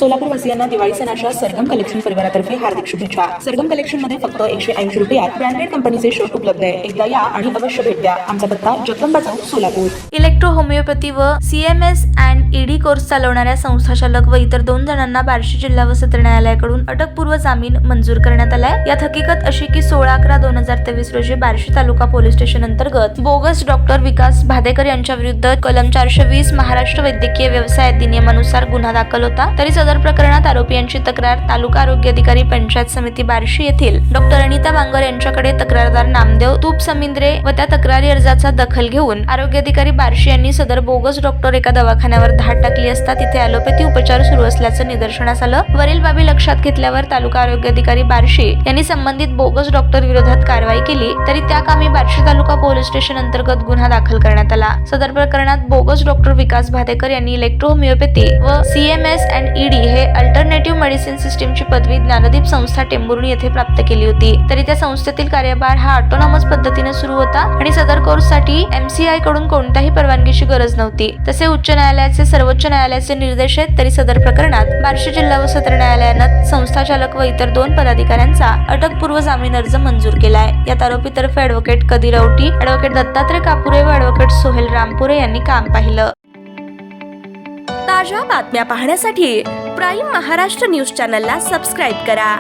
सोलापूरवासियांना दिवाळी सणाच्या सरगम कलेक्शन परिवारातर्फे हार्दिक शुभेच्छा। सरगम कलेक्शन मध्ये फक्त 180 रुपयात ब्रँडेड कंपनीचे शर्ट उपलब्ध आहे। एकदा या आणि अवश्य भेट द्या। आमचा पत्ता जगदंबा चौक, सोलापूर। इलेक्ट्रो होमिओपॅथी व CMS अँड ED कोर्स चालवणाऱ्या संस्थाचालक व इतर 2 जणांना बार्शी जिल्हा व सत्र न्यायालयाकडून अटकपूर्व जामीन मंजूर करण्यात आलाय। यात हकीकत अशी की 16/11/2023 रोजी बार्शी तालुका पोलीस स्टेशन अंतर्गत बोगस डॉक्टर विकास भादेकर यांच्या विरुद्ध कलम 420 महाराष्ट्र वैद्यकीय व्यवसाय अधिनियमानुसार गुन्हा दाखल होता। तरी सदर प्रकरणात आरोपी यांची तक्रार तालुका आरोग्य अधिकारी पंचायत समिती बार्शी येथील डॉक्टर अनिता बांगर यांच्याकडे तक्रारदार नामदेव तूप समिंद्रे व त्या तक्रारी अर्जाचा दखल घेऊन आरोग्य अधिकारी बार्शी यांनी सदर बोगस डॉक्टर एका दवाखान्यावर धाड टाकली असता तिथे ॲलोपॅथी उपचार सुरू असल्याचं निदर्शनास आलं। वरील बाबी लक्षात घेतल्यावर तालुका आरोग्य अधिकारी बार्शी यांनी संबंधित बोगस डॉक्टर विरोधात कारवाई केली। तरी त्या कामी बार्शी तालुका पोलीस स्टेशन अंतर्गत गुन्हा दाखल करण्यात आला। सदर प्रकरणात बोगस डॉक्टर विकास भादेकर यांनी इलेक्ट्रो होमिओपॅथी व CMS अँड ED हे अल्टरनेटिव्ह मेडिसिन सिस्टीमची पदवी ज्ञानदीप संस्था टेंभुर्णी येथे प्राप्त केली होती। तरी त्या संस्थेतील कार्यभार हा ऑटोनॉमस पद्धतीने सुरू होता आणि सदर कोर्ससाठी MCI कडून कोणत्याही परवानगीची गरज नव्हती। तसे उच्च न्यायालयाचे सर्वोच्च न्यायालयाचे निर्देश आहेत। तरी सदर प्रकरणात बार्शी जिल्हा व सत्र न्यायालयानं संस्थाचालक व इतर 2 पदाधिकाऱ्यांचा अटकपूर्व जामीन अर्ज मंजूर केलाय। यात आरोपीतर्फे ॲडव्होकेट कदीर औटी, ॲडव्होकेट दत्तात्रय कापुरे व ॲडव्होकेट सोहेल रामपुरे यांनी काम पाहिलं। ताज्या बातम्या पाहण्यासाठी प्राईम महाराष्ट्र न्यूज चॅनलला सबस्क्राईब करा।